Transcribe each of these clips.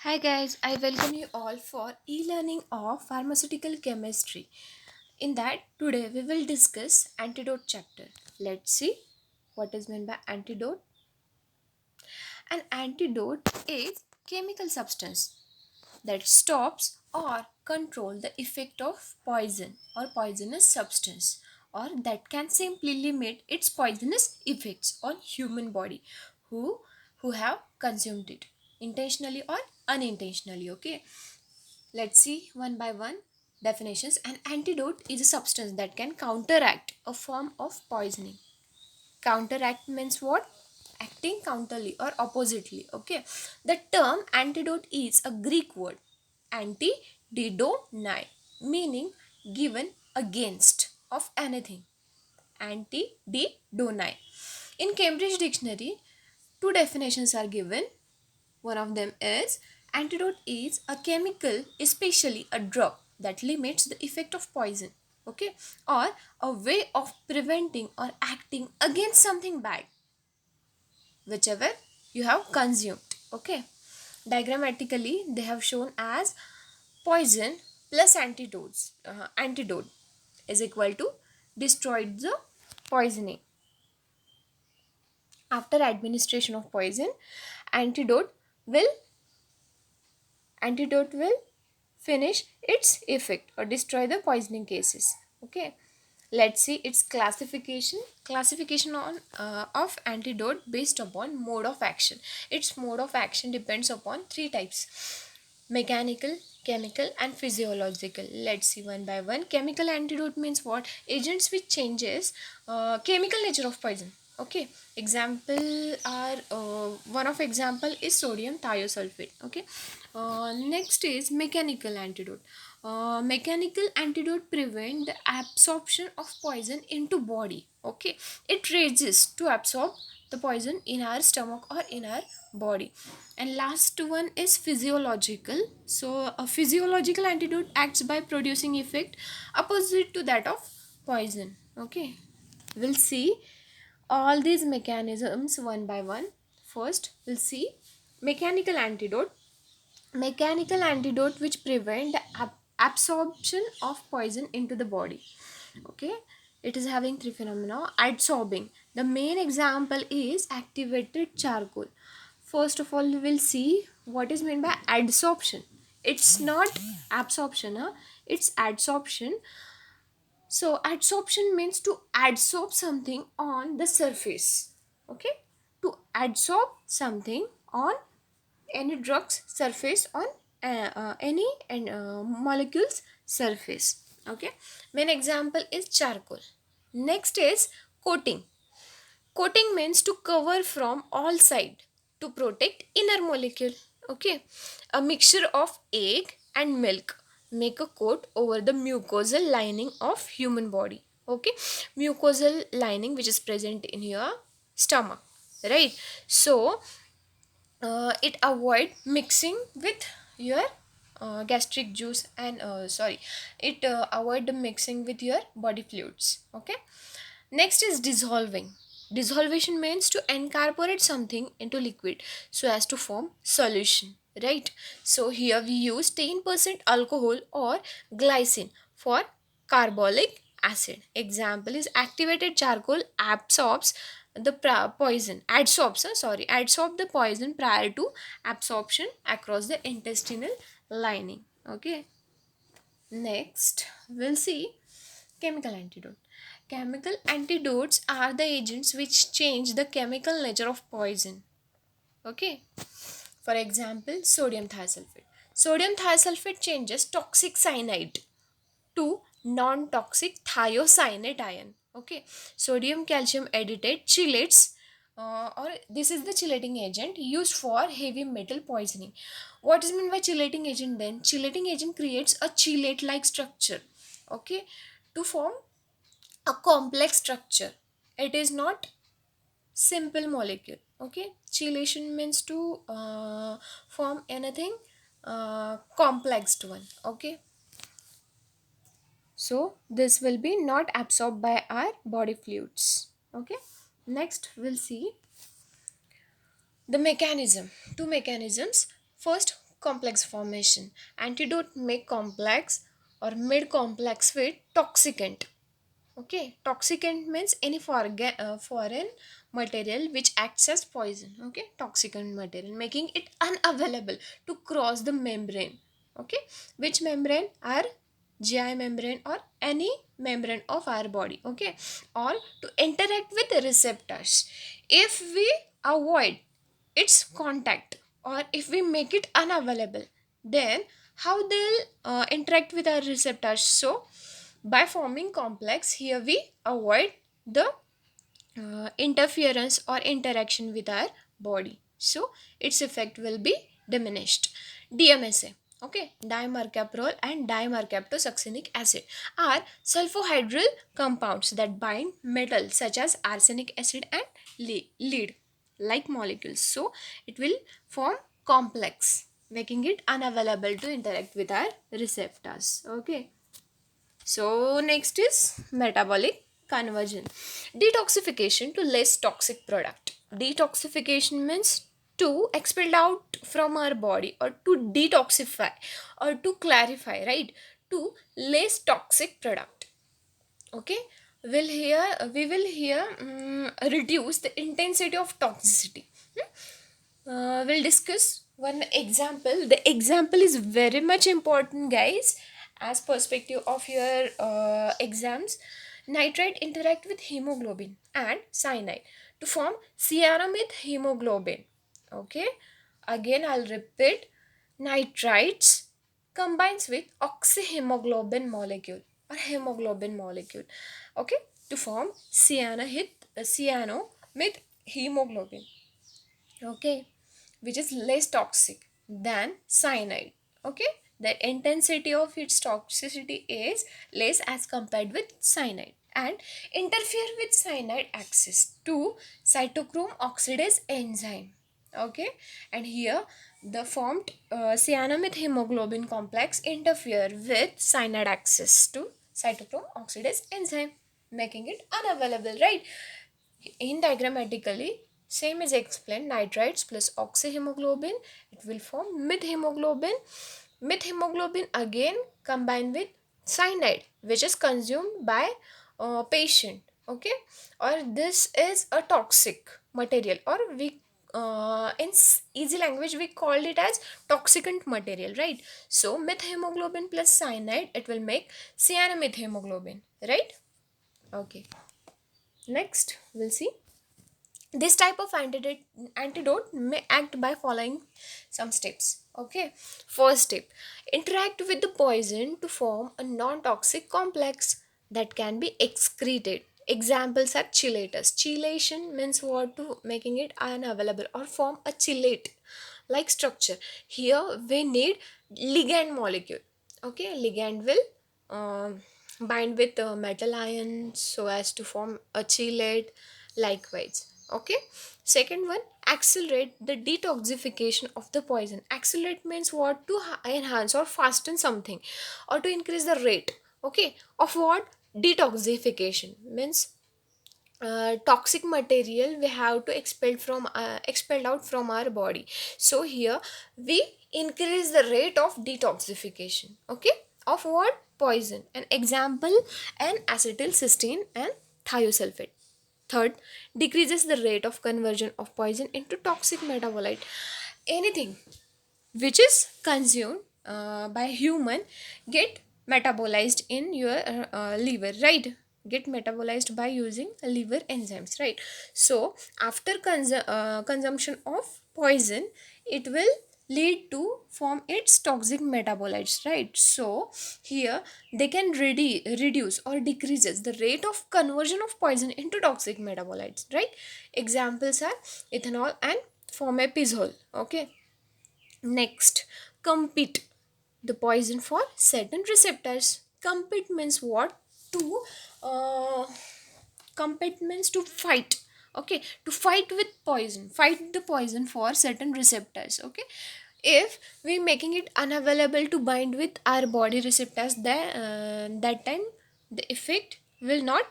Hi guys, I welcome you all for e-learning of pharmaceutical chemistry. In that today we will discuss antidote chapter. Let's see what is meant by antidote. An antidote is chemical substance that stops or control the effect of poison or poisonous substance, or that can simply limit its poisonous effects on human body who have consumed it intentionally or unintentionally. Okay, let's see one by one definitions. An antidote is a substance that can counteract a form of poisoning. Counteract means what? Acting counterly or oppositely. Okay, the term antidote is a Greek word, antididonai, meaning given against of anything. Antididonai. In Cambridge Dictionary, two definitions are given. One of them is antidote is a chemical, especially a drug, that limits the effect of poison. Okay, or a way of preventing or acting against something bad, whichever you have consumed. Okay, diagrammatically they have shown as poison plus antidote is equal to destroyed the poisoning. After administration of poison, antidote will antidote will finish its effect or destroy the poisoning cases. Okay, let's see its classification on of antidote based upon mode of action. Its mode of action depends upon three types: mechanical, chemical and physiological. Let's see one by one. Chemical antidote means what? Agents which changes chemical nature of poison. Okay, example are one of example is sodium thiosulfate. Okay, next is mechanical antidote. Mechanical antidote prevent the absorption of poison into body. Okay, it raises to absorb the poison in our stomach or in our body. And last one is physiological. So a physiological antidote acts by producing effect opposite to that of poison. Okay, we'll see all these mechanisms one by one. First we'll see mechanical antidote. Mechanical antidote which prevent the absorption of poison into the body. Okay, it is having three phenomena. Adsorbing, the main example is activated charcoal. First of all we will see what is meant by adsorption. It's not absorption, huh? It's adsorption. So adsorption means to adsorb something on the surface. Okay, to adsorb something on any drug's surface, on any molecules surface. Okay, main example is charcoal. Next is coating. Coating means to cover from all side to protect inner molecule. Okay, a mixture of egg and milk make a coat over the mucosal lining of human body. Okay, mucosal lining which is present in your stomach, right? So it avoid mixing with your gastric juice and sorry, it avoid the mixing with your body fluids. Okay, next is dissolving. Dissolvation means to incorporate something into liquid so as to form solution, right? So here we use 10% alcohol or glycine for carbolic acid. Example is activated charcoal absorbs the poison, adsorb the poison prior to absorption across the intestinal lining. Okay, next we'll see chemical antidote. Chemical antidotes are the agents which change the chemical nature of poison. Okay, for example, sodium thiosulfate. Sodium thiosulfate changes toxic cyanide to non-toxic thiocyanate ion. Okay, sodium calcium aditate chelates, or this is the chelating agent used for heavy metal poisoning. What is meant by chelating agent then? Chelating agent creates a chelate like structure. Okay, to form a complex structure. It is not simple molecule. Okay, chelation means to form anything complex one. Okay, so this will be not absorbed by our body fluids. Okay, next we'll see the mechanism. Two mechanisms. First, complex formation. Antidote make complex or mid complex with toxicant. Okay, toxicant means any foreign material which acts as poison. Okay, toxicant material making it unavailable to cross the membrane. Okay, which membrane are GI membrane or any membrane of our body. Okay, or to interact with the receptors. If we avoid its contact or if we make it unavailable, then how they'll interact with our receptors? So by forming complex, here we avoid the interference or interaction with our body, so its effect will be diminished. DMSA, okay, dimercaprol and dimercaptosuccinic acid are sulfohydryl compounds that bind metal such as arsenic acid and lead like molecules, so it will form complex, making it unavailable to interact with our receptors. Okay, so next is metabolic conversion. Detoxification to less toxic product. Detoxification means to expel out from our body or to detoxify or to clarify, right? To less toxic product. Okay. We will here reduce the intensity of toxicity. We'll discuss one example. The example is very much important, guys, as perspective of your exams. Nitrite interact with hemoglobin and cyanide to form cyanamide hemoglobin. Okay, again I'll repeat. Nitrites combines with oxyhemoglobin molecule or hemoglobin molecule, okay, to form cyanomid hemoglobin, okay, which is less toxic than cyanide. Okay, the intensity of its toxicity is less as compared with cyanide and interfere with cyanide access to cytochrome oxidase enzyme. Okay, and here the formed cyanamide hemoglobin complex interfere with cyanide access to cytochrome oxidase enzyme, making it unavailable, right? In diagrammatically, same is explained. Nitrites plus oxyhemoglobin, it will form methemoglobin. Methemoglobin again combined with cyanide, which is consumed by patient. Okay, or this is a toxic material, or we easy language we called it as toxicant material, right? So methemoglobin plus cyanide, it will make cyanomethemoglobin, right? Okay, next we'll see. This type of antidote may act by following some steps. Okay, first step, interact with the poison to form a non-toxic complex that can be excreted. Examples are chelators. Chelation means what? To making it unavailable or form a chelate like structure. Here we need ligand molecule. Okay, ligand will bind with metal ion so as to form a chelate. Likewise, okay, second one, accelerate the detoxification of the poison. Accelerate means what? To enhance or fasten something or to increase the rate, okay, of what? Detoxification means toxic material we have to expelled out from our body, so here we increase the rate of detoxification, okay, of what? Poison. An example, an acetylcysteine and thiosulfate. Third, decreases the rate of conversion of poison into toxic metabolite. Anything which is consumed by human get metabolized in your liver, right? Get metabolized by using liver enzymes, right? So after consumption of poison, it will lead to form its toxic metabolites, right? So here they can reduce or decreases the rate of conversion of poison into toxic metabolites, right? Examples are ethanol and fomepizole. Okay, next, compete the poison for certain receptors. Compete means what? To compete means to fight. Okay, to fight with poison, fight the poison for certain receptors. Okay, if we making it unavailable to bind with our body receptors, that time the effect will not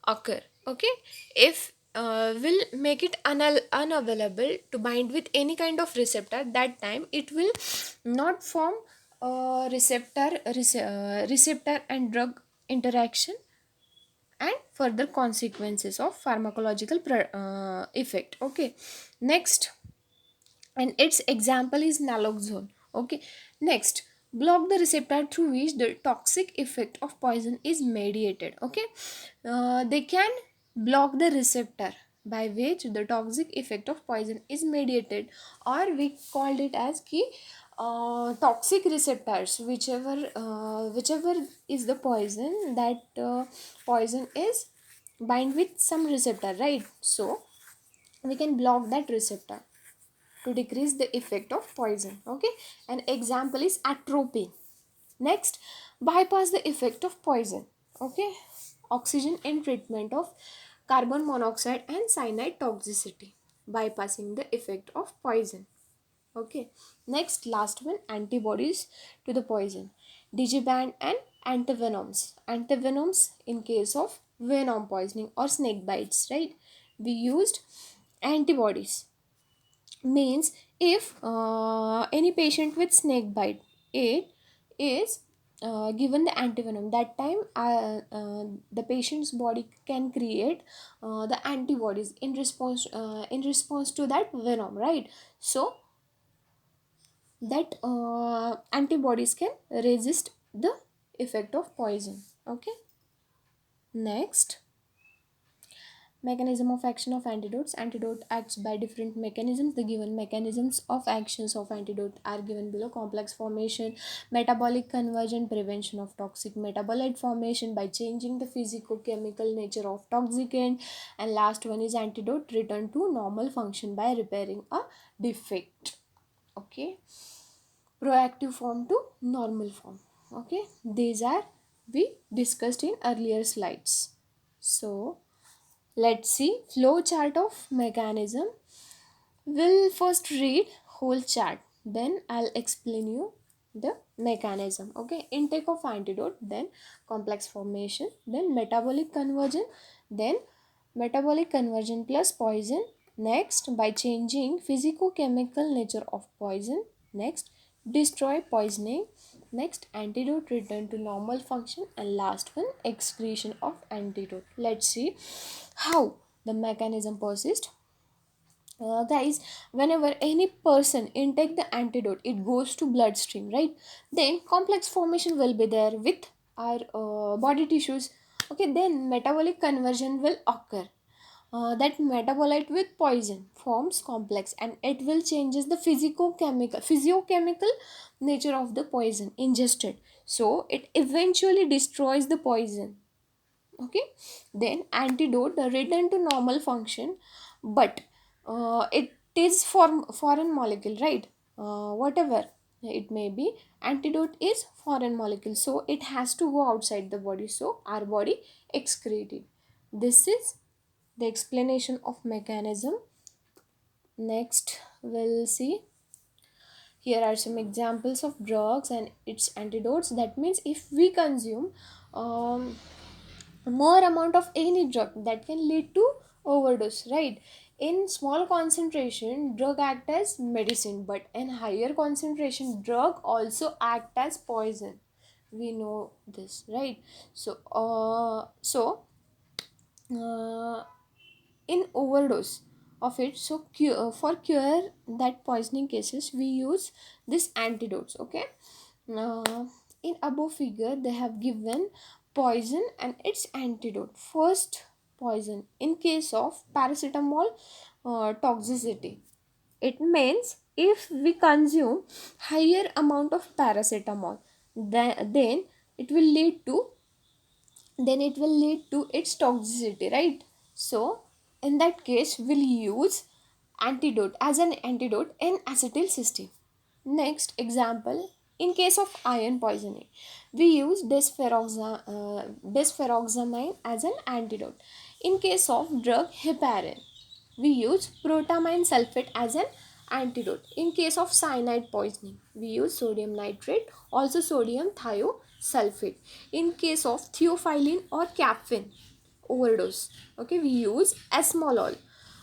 occur. Okay, if will make it unavailable to bind with any kind of receptor. That time it will not form receptor and drug interaction and further consequences of pharmacological effect. Okay, next, and its example is naloxone. Okay, next, block the receptor through which the toxic effect of poison is mediated. Okay, they can block the receptor by which the toxic effect of poison is mediated, or we called it as key toxic receptors. Whichever is the poison, that poison is bind with some receptor, right? So we can block that receptor to decrease the effect of poison. Okay, an example is atropine. Next, bypass the effect of poison. Okay, oxygen in treatment of carbon monoxide and cyanide toxicity, bypassing the effect of poison. Okay, next, last one, antibodies to the poison, digiband and antivenoms. Antivenoms in case of venom poisoning or snake bites, right? We used antibodies, means if any patient with snake bite, it is given the antivenom, that time the patient's body can create the antibodies in response to that venom, right? So that antibodies can resist the effect of poison. Okay, next, mechanism of action of antidotes. Antidote acts by different mechanisms. The given mechanisms of actions of antidote are given below: complex formation, metabolic conversion, prevention of toxic metabolite formation by changing the physicochemical nature of toxicant, and last one is antidote return to normal function by repairing a defect. Okay, proactive form to normal form. Okay, these are we discussed in earlier slides. So let's see flow chart of mechanism. We'll first read whole chart, then I'll explain you the mechanism. Okay, intake of antidote, then complex formation, then metabolic conversion, then metabolic conversion plus poison. Next, by changing physicochemical nature of poison. Next, destroy poisoning. Next, antidote return to normal function, and last one, excretion of antidote. Let's see how the mechanism persists. Guys, whenever any person intake the antidote, it goes to bloodstream, right? Then complex formation will be there with our body tissues. Okay, then metabolic conversion will occur. That metabolite with poison forms complex, and it will changes the physiochemical nature of the poison ingested, so it eventually destroys the poison. Okay, then antidote return to normal function, but it is foreign molecule, right? Whatever it may be, antidote is foreign molecule, so it has to go outside the body, so our body excrete it. This is the explanation of mechanism. Next, we'll see, here are some examples of drugs and its antidotes. That means if we consume more amount of any drug, that can lead to overdose, right? In small concentration, drug act as medicine, but in higher concentration, drug also act as poison. We know this, right? So in overdose of it, so for cure that poisoning cases, we use this antidotes. Okay, uh, in above figure they have given poison and its antidote. First, poison in case of paracetamol toxicity, it means if we consume higher amount of paracetamol, then it will lead to its toxicity, right? So in that case, we'll use antidote as an antidote in acetylcysteine. Next example, in case of iron poisoning, we use desferoxamine as an antidote. In case of drug heparin, we use protamine sulfate as an antidote. In case of cyanide poisoning, we use sodium nitrate, also sodium thiosulfate. In case of theophylline or caffeine, overdose, okay, we use esmolol.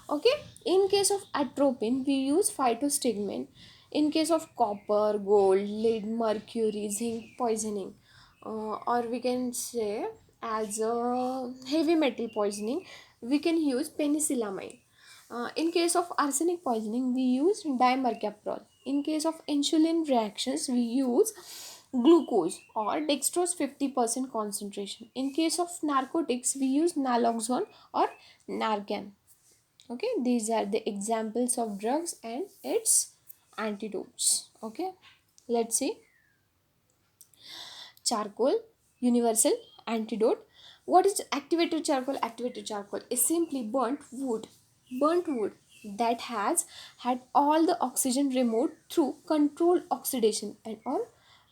Okay, in case of atropine we use phytostigmine. In case of copper, gold, lead, mercury, zinc poisoning, or we can say as a heavy metal poisoning, we can use penicillamine. In case of arsenic poisoning, we use dimercaprol. In case of insulin reactions, we use glucose or dextrose 50% concentration. In case of narcotics, we use naloxone or Narcan. Okay, these are the examples of drugs and its antidotes. Okay, let's see. Charcoal, universal antidote. What is activated charcoal? Activated charcoal is simply burnt wood that has had all the oxygen removed through controlled oxidation and or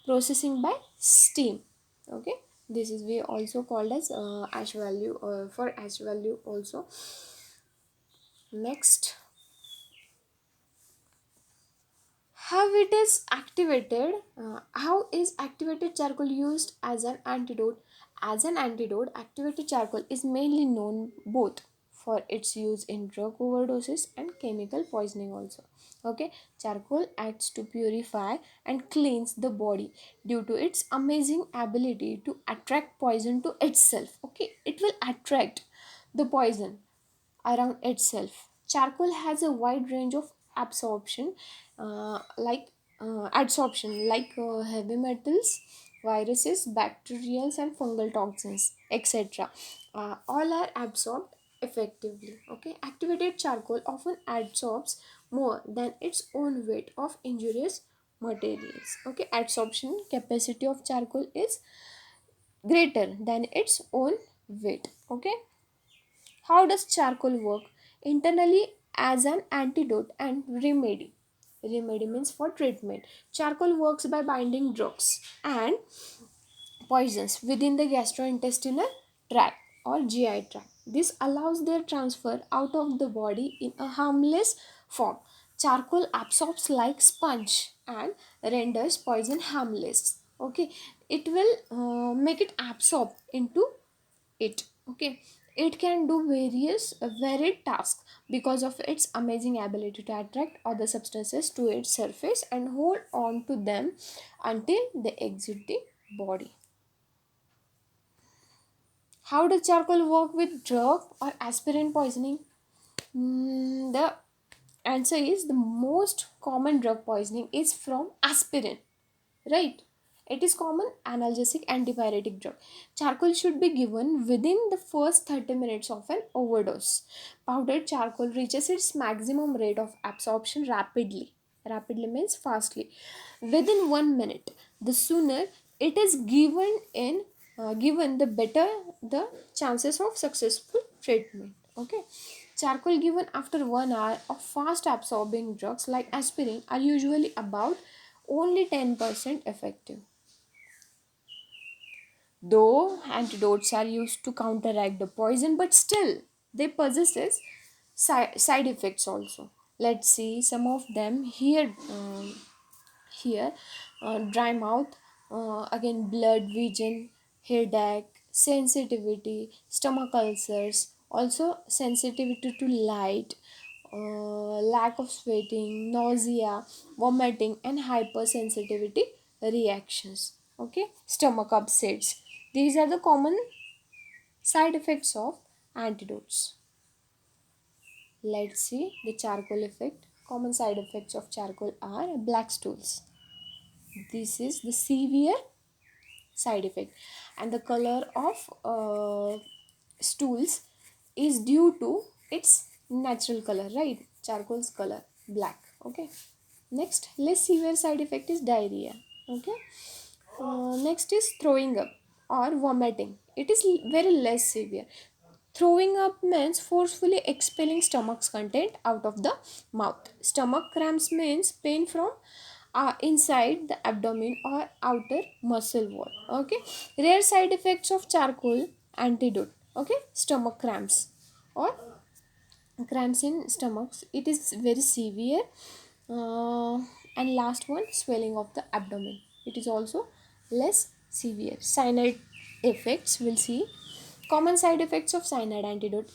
processing by steam. Okay, this is we also called as ash value, for ash value also. Next, how it is activated. How is activated charcoal used as an antidote? As an antidote, activated charcoal is mainly known both for its use in drug overdoses and chemical poisoning also. Okay, charcoal acts to purify and cleanse the body due to its amazing ability to attract poison to itself. Okay, it will attract the poison around itself. Charcoal has a wide range of absorption, like heavy metals, viruses, bacterials, and fungal toxins, etc. All are absorbed effectively. Okay, activated charcoal often absorbs more than its own weight of injurious materials. Okay, absorption capacity of charcoal is greater than its own weight. Okay, how does charcoal work? Internally, as an antidote and remedy. Remedy means for treatment. Charcoal works by binding drugs and poisons within the gastrointestinal tract or GI tract. This allows their transfer out of the body in a harmless form. Charcoal absorbs like sponge and renders poison harmless. Okay, it will make it absorb into it. Okay, it can do various varied tasks because of its amazing ability to attract other substances to its surface and hold on to them until they exit the body. How does charcoal work with drug or aspirin poisoning? The answer is the most common drug poisoning is from aspirin, right? It is common analgesic antipyretic drug. Charcoal should be given within the first 30 minutes of an overdose. Powdered charcoal reaches its maximum rate of absorption rapidly. Rapidly means fastly. Within 1 minute. The sooner it is given, the better the chances of successful treatment. Okay. Charcoal given after 1 hour of fast absorbing drugs like aspirin are usually about only 10% effective. Though antidotes are used to counteract the poison, but still they possess side effects also. Let's see some of them here. Here, dry mouth, again blood vision, headache, sensitivity, stomach ulcers, also sensitivity to light, lack of sweating, nausea, vomiting, and hypersensitivity reactions. Okay, stomach upsets. These are the common side effects of antidotes. Let's see the charcoal effect. Common side effects of charcoal are black stools. This is the severe side effect, and the color of stools is due to its natural color, right? Charcoal's color black. Okay, next less severe side effect is diarrhea. Okay, next is throwing up or vomiting. It is very less severe. Throwing up means forcefully expelling stomach's content out of the mouth. Stomach cramps means pain from inside the abdomen or outer muscle wall. Okay, rare side effects of charcoal antidote. Okay, stomach cramps or cramps in stomachs, it is very severe. uh, and last one, swelling of the abdomen, it is also less severe. Cyanide effects we'll see. Common side effects of cyanide antidote.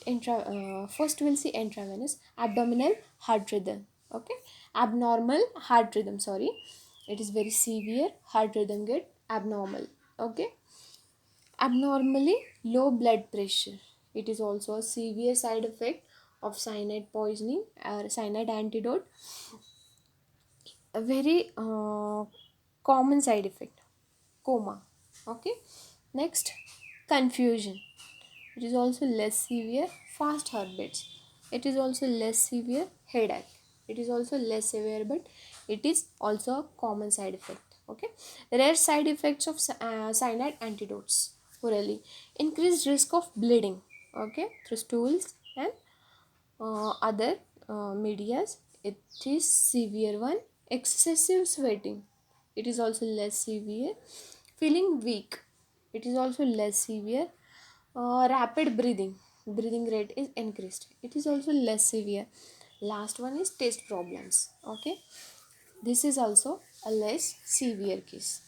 First we'll see intravenous abdominal heart rhythm. Okay, abnormal heart rhythm, sorry, it is very severe heart rhythm get abnormal. Okay, abnormally low blood pressure, it is also a severe side effect of cyanide poisoning or cyanide antidote. A very common side effect, coma. Okay, next, confusion, it is also less severe fast heartbeats, it is also less severe headache, it is also less severe, but it is also a common side effect. Okay, rare side effects of cyanide antidotes orally. Increased risk of bleeding, okay, through stools and other medias, it is severe one. Excessive sweating, it is also less severe. Feeling weak, it is also less severe. Rapid breathing rate is increased, it is also less severe. Last one is taste problems. Okay, this is also a less severe case.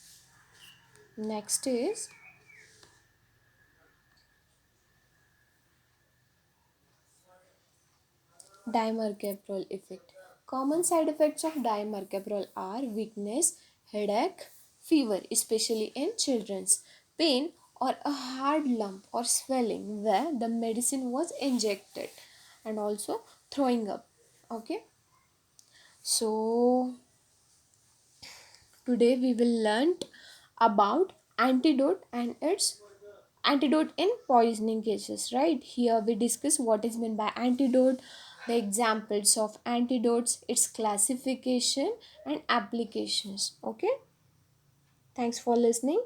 Next is dimercaprol effect. Common side effects of dimercaprol are weakness, headache, fever, especially in children's, pain or a hard lump or swelling where the medicine was injected, and also throwing up. Okay, so today we will learn about antidote and its antidote in poisoning cases. Right, here we discuss what is meant by antidote, the examples of antidotes, its classification and applications. Okay, thanks for listening.